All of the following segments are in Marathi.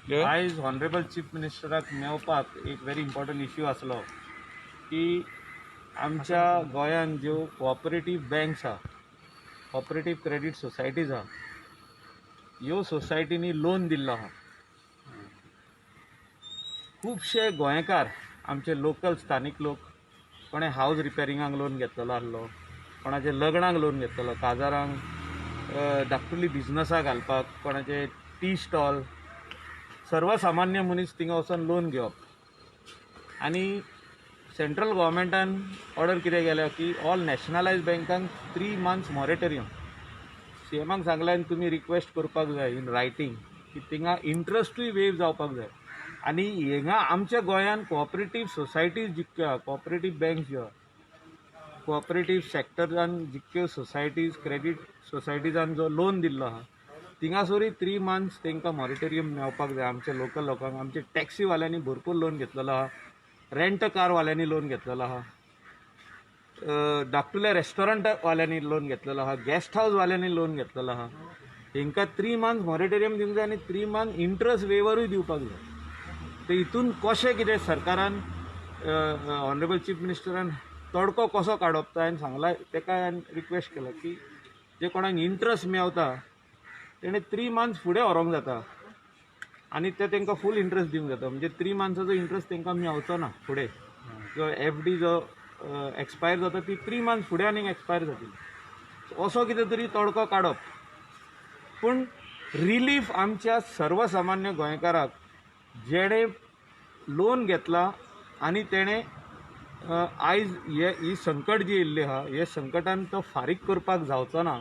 आयज ऑनरेबल चीफ मिनिस्टराक मेळपाक एक व्हेरी इम्पॉर्टंट इश्यू आसलो की आमच्या गोंयांत ज्यो कोऑपरेटीव बँक्स आहा, कोऑपरेटीव क्रेडीट सोसायटीज आहा, ह्यो सोसायटीनी लोन दिल्लो आहा. खुबशे गोंयकार आमचे लोकल स्थानीक लोक कोणें हावज रिपेरिंगाक लोन घेतलेलो आसलो, कोणाचे लग्नाक लोन घेतलेलो, काजारांक धाकटुली बिजनसां घालपाक, कोणाचे टी स्टॉल, सर्वसामान्य मनीस थिंगा वचून लोन घेवप. आनी सेंट्रल गव्हर्मेंटान ऑर्डर कितें केल्या की ऑल नॅशनलायज बँकांक 3 months मॉरेटोरियम. सीएमाक सांगलें आनी तुमी रिक्वेस्ट करपाक जाय इन रायटींग की थिंगा इंट्रस्टूय वेव जावपाक जाय. आनी हिंगा आमच्या गोंयांत कोऑपरेटीव सोसायटीज जितक्यो आहा, कोऑपरेटीव बँक्स ज्यो आहा, कोऑपरेटीव सॅक्टरान जितक्यो सोसायटीज क्रेडीट सोसायटीजान जो लोन दिल्लो आहा, थिंगासोरी 3 months तांकां मॉरेटोरियम मेळपाक जाय. आमच्या लोकल लोकांक, आमच्या टॅक्सीवाल्यांनी भरपूर लोन घेतलेलो आहा, रेंट कारवाल्यांनी लोन घेतलेलो आहा, धाकटुल्या रेस्टॉरंटवाल्यांनी लोन घेतलेलो आहा, गेस्ट हाऊसवाल्यांनी लोन घेतलेलो आहा. तांकां 3 months मॉरेटोरियम दिवंक जाय आनी 3 months इंट्रस्ट वेवरूय दिवपाक जाय. तर हितून कशें कितें सरकारान ऑनरेबल चीफ मिनिस्टरान तडको कसो काडप तो हांवें सांगला. ताका हांवें रिक्वेस्ट केला की जे कोणाक इंट्रस्ट मेळता तेणें 3 months फुडें व्हरूंक जाता आनी ते तांकां फूल इंट्रस्ट दिवंक जाता. म्हणजे 3 monthsचो इंट्रस्ट तांकां मेळचो ना फुडें. जो एफडी जो एक्सपायर जाता ती 3 months फुडें आनीक एक्सपायर जातली. असो कितें तरी तडको काडप. पूण रिलीफ आमच्या सर्वसामान्य गोंयकाराक जेणे लोन घेतला आनी तेणें आयज ही संकट जी येयल्ली आहा, हे संकटान तो फारीक करपाक जावचो ना,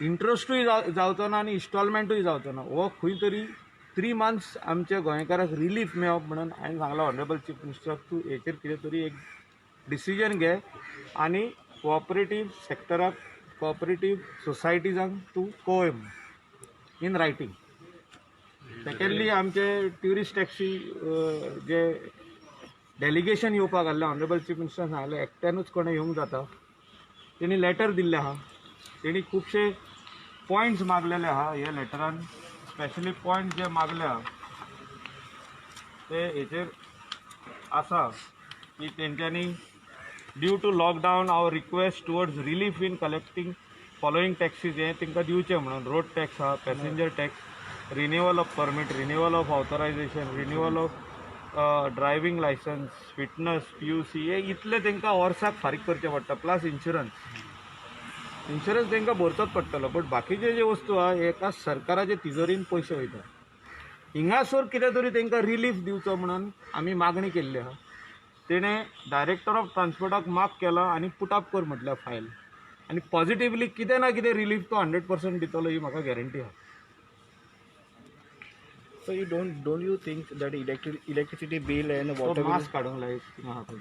इंट्रस्टूय जावचो ना आनी इन्स्टॉलमेंटूय जावचो ना. हो खंय तरी 3 months आमच्या गोंयकाराक रिलीफ मेळप म्हणून हांवें सांगलां ऑनरेबल चीफ मिनिस्टराक तूं हेचेर कितें तरी एक डिसिजन घे आनी कोऑपरेटीव सॅक्टराक, कोऑपरेटीव सोसायटीजांक तूं कळय इन रायटींग. सेकंडली आमचे ट्युरिस्ट टॅक्सी जे डेलिगेशन येवपाक आसलें, ऑनरेबल चीफ मिनिस्टरान सांगलें एकट्यानूच कोणें येवंक जाता. तेणी लेटर दिल्लें आहा, तेणी खुबशे पॉयंट्स मागलेले आहा. ह्या लेटरान स्पेशली पॉयंट जे मागले आहा ते हेचेर आसा की तेंच्यांनी due to lockdown our request towards relief in collecting following taxes हे तांकां दिवचे म्हणून. रोड टॅक्स आहा, passenger tax, renewal of permit, renewal of authorisation, renewal of driving licence, fitness, PUC हे इतले तांकां वर्साक फारीक करचे पडटा. प्लस इन्शुरन्स तांकां भरचोच पडटलो. बट बाकीचे जे वस्तू आहा हेका सरकाराचे तिजोरीन पयशे वयता. हिंगासर कितें तरी तांकां रिलीफ दिवचो म्हणून आमी मागणी केल्ली आहा. तेणें डायरेक्टर ऑफ ट्रान्सपोर्टाक माग केला आनी पुटअप कर म्हटल्या फायल. आनी पॉझिटिव्हली कितें ना कितें रिलीफ तो 100% दितलो ही म्हाका गॅरंटी आहा. So you don't you think that electricity bill and water bill? Mask काडूंक लाय थिंगा आहा पळय.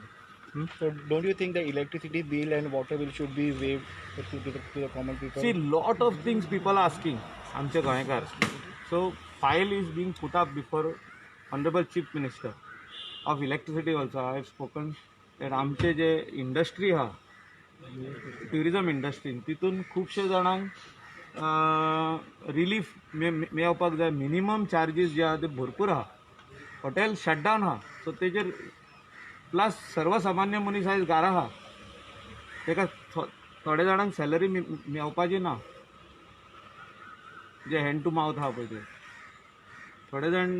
So don't you think the electricity bill and water bill should be waived to the common people? See, lot of things people are asking आमचे गोंयकार. So file is being put up before Honorable Chief Minister of Electricity also. I have spoken that आमचे जे इंडस्ट्री आहा, ट्युरिजम इंडस्ट्रीन तितून खुबशे जाणांक रिलीफ मेळपाक जाय. मिनिमम चार्जीस जे आहा ते भरपूर आहा. हॉटेल शटडावन आहा. सो तेजेर प्लस सर्वसामान्य मनीस आयज घरा आहा, ताका थोड्या जाणांक सॅलरी मेळपाची ना, जे हँड टू मावथ आहा पळय ते. थोडे जाण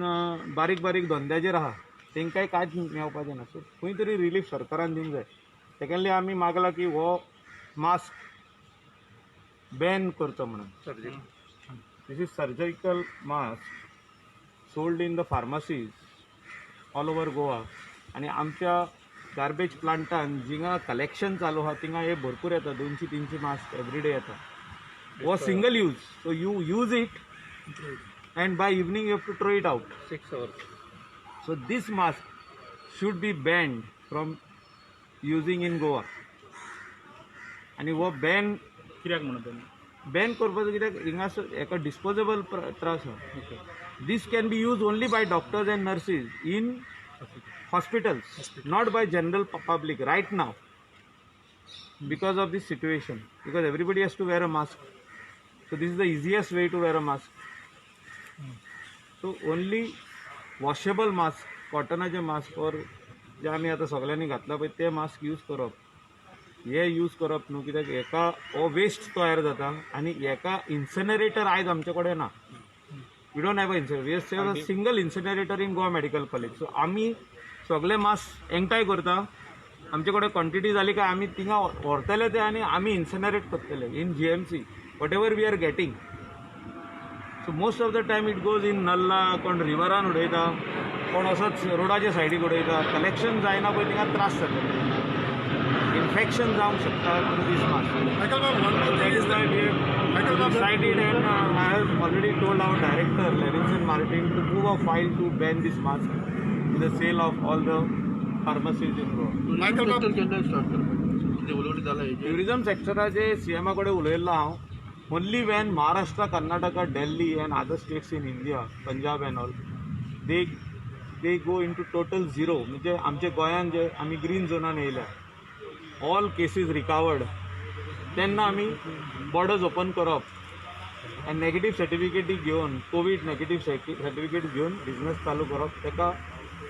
बारीक बारीक धंद्याचेर आहा, तांकांय कांयच मेळपाचें ना. सो खंय तरी रिलीफ सरकारान दिवंक जाय. सेकंडली आमी मागला की हो मास्क बॅन करचो म्हणून. This is surgical mask sold in the pharmacies all over Goa. आनी आमच्या गार्बेज प्लांटान जिंगा कलेक्शन चालू आहा थिंगा हे भरपूर येता. 200-300 मास्क एवरीडे येता. वो single use. So you use it and by evening you have to throw it out. 6 hours. So this mask should be banned from using in Goa. आणि वो बॅन कित्याक म्हणून बॅन करपाचो कित्याक हिंगासर एका डिस्पोजेबल त्रास आहा. This can be used only by doctors and nurses in hospitals, not by general public right now because of this situation, because everybody has to wear a mask. So this is the easiest way to wear a mask. So only washable mask कॉटनाचे मास्क और जे आमी आतां सगळ्यांनी घातला पळय ते मास्क यूज करप हे यूज करप न्हू कित्याक हेका हो वेस्ट तयार जाता आनी हेका इन्सिनरेटर आयज आमचे कडेन ना we don't have a single incinerator in Goa medical college so आमी सगळे मास्क एकठांय करता आमचे कडेन क्वॉन्टिटी जाली काय आमी थिंगा व्हरतले ते आनी आमी इन्सिनरेट करतले in GMC whatever we are getting so most of the time it goes in नल्ला कोण रिवरान उडयता कोण असोच रोडाच्या सायडीक उडयता कलेक्शन जायना पळय थिंगा त्रास जातले इन्फेक्शन जावंक शकता through this mask that is why we have decided and I have already told our director Levinson Martin to move a file to ban this mask in the sale of all the pharmacies in Goa. Tourism sectoraचे CMA कडेन उलयल्लो हांव only when Maharashtra Karnataka Delhi and other states in India Punjab and all they go in to total zero म्हणजे आमचे गोंयान जे आमी ग्रीन झोनान येयल्या ऑल केसीस रिकवर्ड तेन्ना आमी बॉर्डर्स ओपन करप आनी नेगेटीव सर्टिफिकेटी घेवन कोवीड नेगेटीव सर्टिफिकेट घेवन बिजनेस चालू करप ताका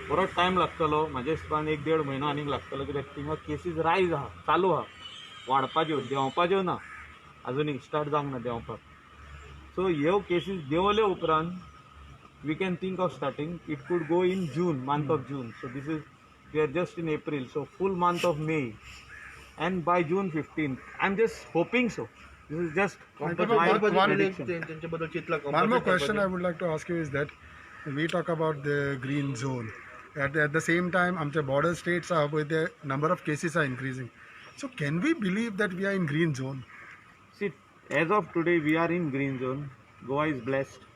बरो टायम लागतलो म्हाज्या हिसपान 1-1.5 म्हयनो आनीक लागतलो कित्याक थिंगा केसीस रायज आहा चालू आहा वाडपाच्यो देंवपाच्यो ना आजुनी स्टार्ट जावंक ना देंवपाक सो ह्यो केसीस देंवल्यो उपरांत we can think of starting it could go in June month of June so this is we are just in April so full month of May and by June 15th. I'm just hoping so. This is just my prediction. One more question I would like to ask you is that we talk about the green zone. At the same time, our border states are with the number of cases are increasing. So can we believe that we are in green zone? See, as of today, we are in green zone. Goa is blessed.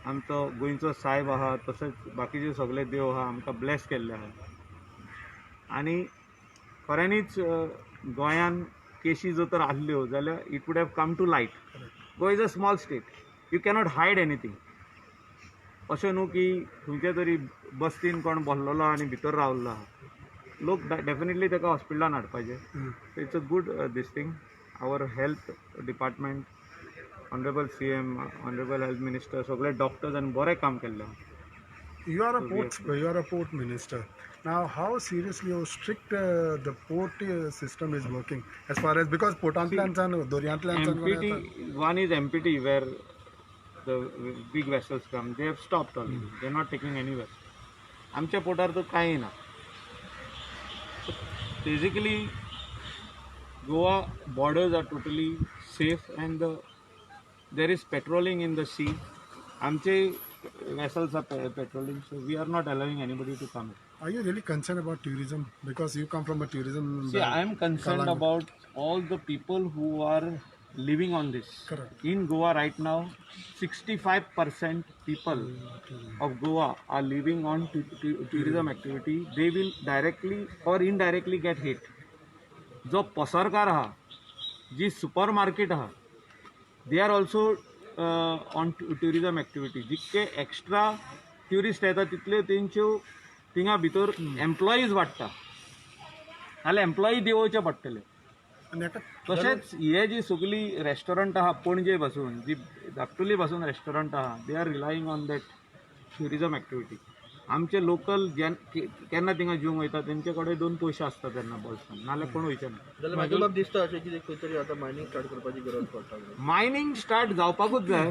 आमचो गोंयचो साहेब आहा तशेंच बाकीचे सगळे देव आहा आमकां ब्लेस केल्ले आहा आनी खऱ्यांनीच गोंयान केशी जर तर आसल्यो जाल्यार it would have come to light Goa is a small state you cannot hide anything अशें न्हू की खंयच्या तरी बस्तीन कोण बसलेलो आनी भितर रावल्लो आहा लोक डेफिनेटली ताका हॉस्पिटलान हाडपाचे so it's a good this thing our health department honourable CM honourable health minister सगळे डॉक्टर्स आनी बरें काम केल्लें आहा You are a port minister. Now, how seriously or strict the port system is working as far as because Portantlan and Doriantlan MPT, one is MPT where the big vessels come. They have stopped already. They are not taking any vessel. आमच्या पोटार तो काही ना. Basically, Goa borders are totally safe and there is patrolling in the sea. आमचे vessels are patrolling, so we are not allowing anybody to come. Are you really concerned about tourism? Because you come from a tourism. See, I am concerned about all the people who are living on this. Correct. In Goa right now, 65% people of Goa are living on tourism activity. They will directly or indirectly get hit. जो पसरकार आहा, जी सुपरमार्केट आहा, they are also on tourism activity. जितके एक्स्ट्रा ट्युरिस्ट येता तितले तेंच्यो थिंगा भितर एम्प्लॉईज वाडटा नाल्यार एम्प्लॉई देंवोवचे पडटले तशेंच हे जी सगळी रेस्टॉरंट आहा पणजे पासून जी धाकटुली पासून रेस्टॉरंट आहा they are relying on that tourism activity आमचे लोकल केन्ना थिंगा जेवंक वयता तेंचे कडेन 2 पयशे आसता तेन्ना बॉल्सान नाल्यार कोण वयचे ना जाल्यार म्हाका बाब दिसता अशें की खंय तरी आतां मायनिंग स्टार्ट करपाची गरज पडटा मायनिंग स्टार्ट जावपाकूच जाय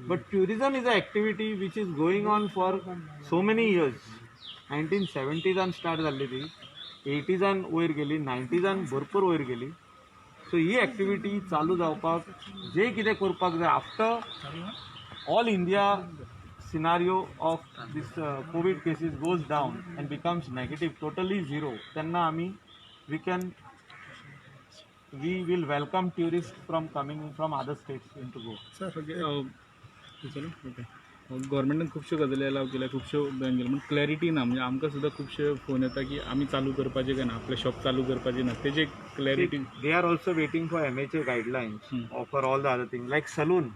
but tourism is a activity which is going on for so many years 1970s start जाल्ली ती 80s वयर गेली 90s भरपूर वयर गेली सो ही एक्टिविटी चालू जावपाक जे कितें करपाक जाय after all India scenario of this COVID cases goes down and becomes negative, totally zero, then we will welcome tourists from coming from other states into Goa. Sir, गव्हर्मेंटान खुबश्यो गजाली अलाव केल्या खुबश्यो बॅन केल्या पूण क्लॅरिटी ना म्हणजे आमकां सुद्दां खुबशे फोन येता की आमी चालू करपाचें काय ना आपलें शॉप चालू करपाचें ना तेजे clarity They are also waiting for MHA guidelines for all the other things like saloon.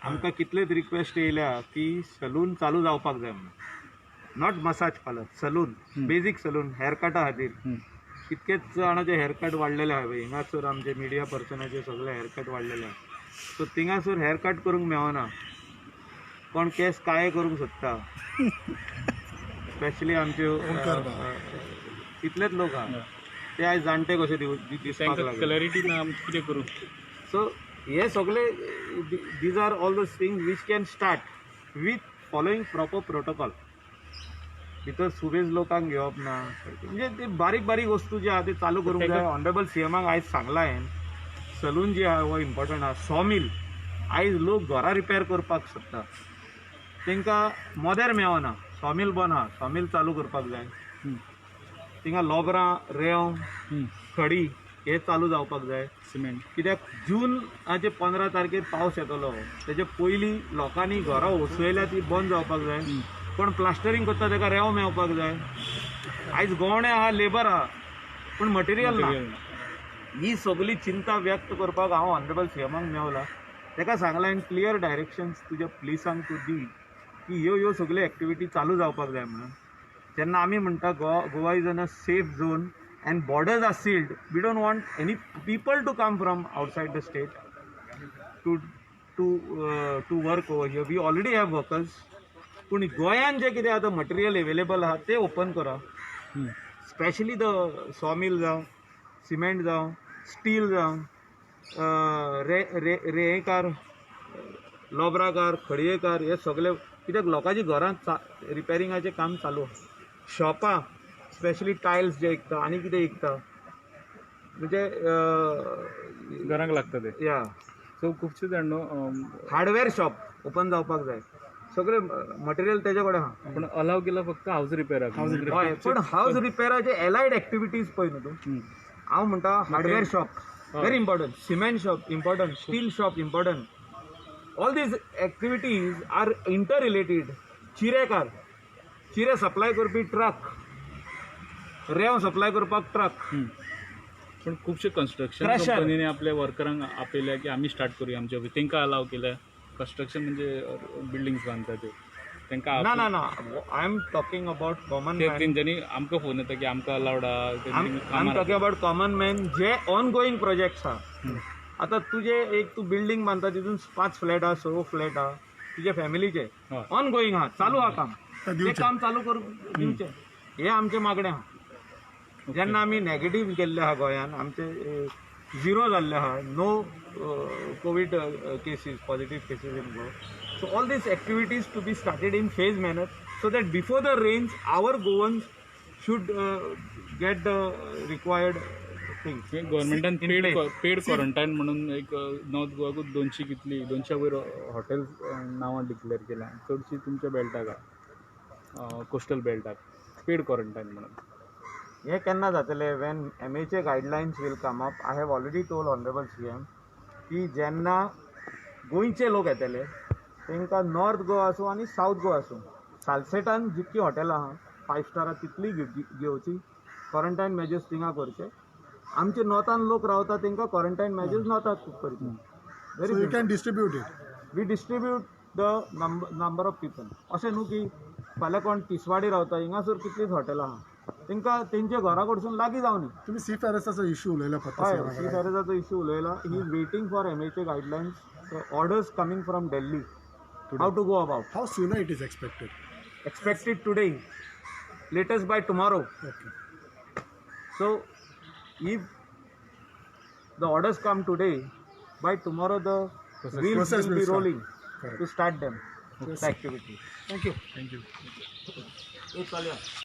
आमकां कितलेच रिक्वेस्ट येयल्या की सलून चालू जावपाक जाय म्हणून not massage parlour salon basic salon हेअरकटा खातीर कितकेच जाणांचे हेअरकट वाडलेले आहा पळय हिंगासर आमचे मिडिया पर्सनाचे सगळे हेअरकट वाडलेले आहा सो थिंगासर हेअरकट करूंक मेळना कोण केस काळे करूंक सोदता स्पेशली आमचे तितलेच लोक आहा ते आयज जाणटे कशे दिसपाक तांकां लागले. क्लॅरिटी ना आमी कितें करूं. सो हे सगळे these are all those things which can start with following proper protocol. भितर सुबेज लोकांक घेवप ना म्हणजे ते बारीक बारीक वस्तू जे आहा ते चालू करूंक जाय. ऑनरेबल सीएमाक आयज सांगला हांवें सलून जी आहा हो इम्पॉर्टंट आहा. सॉमील आयज लोक घरां रिपेर करपाक सोदता तांकां मोदेर मेळना. सॉमील बंद आहा सॉमील चालू करपाक जाय. थिंगा लोबरां रेंव खडी हे चालू जावपाक जाय. सिमेंट कित्याक जूनाचे 15 तारखेर पावस येतलो तेजे पयलीं लोकांनी घरां उसळयल्या ती बंद जावपाक जाय. पण प्लास्टरींग करता ताका रेंव मेळपाक जाय. आयज गवणे आहा लेबर आहा पूण मटेरियल ना. ही सगळी चिंता व्यक्त करपाक हांव ऑनरेबल सीएमाक मेवला. ताका सांगलां हांवें क्लियर डायरेक्शन्स तुज्या पुलिसांक तूं दी की ह्यो सगळ्यो एक्टिविटी चालू जावपाक जाय म्हणून. जेन्ना आमी म्हणटा Goa is in a safe zone and borders are sealed, we don't want any people to come from outside the state to work over here. We already have workers. पूण गोंयान जे कितें आतां मटेरियल अवेलेबल आहा ते ओपन करा. स्पेशली द सॉमील जावं सिमेंट जावं स्टील जावं रेकार लोबराकार खडयेकार हे सगळे कित्याक लोकांची घरां रिपेरिंगाचें काम चालू आहा. शॉपां स्पेशली टायल्स जे विकता आनी कितें विकता म्हणजे घरांक लागता ते. या सो खुबशे जाण हार्डवेअर शॉप ओपन जावपाक जाय. सगळे मटेरियल तेजे कडेन आहा. पण अलाव केला फक्त हाऊस रिपेराक. हय पण हाऊस रिपेराचे एलायड एक्टिविटीज पळय न्हू तूं. हांव म्हणटा hardware shop very important. Cement shop important. Steel shop important. All these activities are interrelated. चिरेकार चिरे सप्लाय करपी ट्रक रेंव सप्लाय करपाक ट्रक. पण खुबशे कन्स्ट्रक्शन Crusher. कंपनीने आपल्या वर्करांक आपयल्या की आमी स्टार्ट करूया आमच्या ऑफिस. तांकां अलाव केल्या. कन्स्ट्रक्शन म्हणजे बिल्डिंग्स बांदता ते तांकां ना ना ना I am talking about common man. तेंच्यांनी आमकां फोन येता की आमकां अलावड आहा. I am talking about common man जे ऑन गोईंग प्रोजेक्ट्स आहा. आतां तुजे एक तू बिल्डींग बांदता तितून 5 फ्लॅट आहा 6 फ्लॅट आहा तुजे फॅमिलीचे ऑन गोईंग आहा चालू आहा काम. ते काम चालू करूंक दिवचें हे आमचें मागणें आहा. जेन्ना आमी नॅगेटीव केल्ले आहा गोंयान आमचे 0 जाल्ले आहा. No COVID cases positive cases in Goa. So all these activities to be started in phase manner so that before the rains our Goans should get the required things. गव्हर्मेंटान पेड क्वॉरंटायन म्हणून एक नॉर्थ गोवाकूच 200 कितली 200 वयर हॉटेल्स नांवां डिक्लेअर केल्या. चडशीं तुमच्या बेल्टाक आहा कोस्टल बेल्टाक पेड क्वॉरंटायन म्हणून. हे केन्ना जातले when MHA guidelines will come up. I have already told honourable CM की जेन्ना गोंयचे लोक येतले तांकां नॉर्थ गोवा आसूं आनी सावथ गोवा आसूं सालसेटान जितकी हॉटेलां आहा 5 स्टारां तितली घेवची. क्वॉरंटायन मेजर्स थिंगा करचे. आमचे नॉर्थान लोक रावता तांकां क्वॉरंटायन मेजर्स नॉर्थाक करचे. So you can distribute it. We distribute the number of people. अशें न्हू की फाल्यां कोण तिसवाडी रावता हिंगासर कितलींच हॉटेलां आहा तांकां तेंचे घरा कडसून लागीं जावनी. तुम्ही सी फॅरेस्टाचो इश्यू उलयला हय पत्ता सी फॅरेजाचो इश्यू उलयला. He is waiting for MHA guidelines orders coming from Delhi how to go about. How sooner it is expected. Expected today, latest by tomorrow. Okay. So if the orders come today, by tomorrow the wheels Process will will be start. rolling Correct. to start them, the activity. Thank you. Thank you. Hey, Kalya.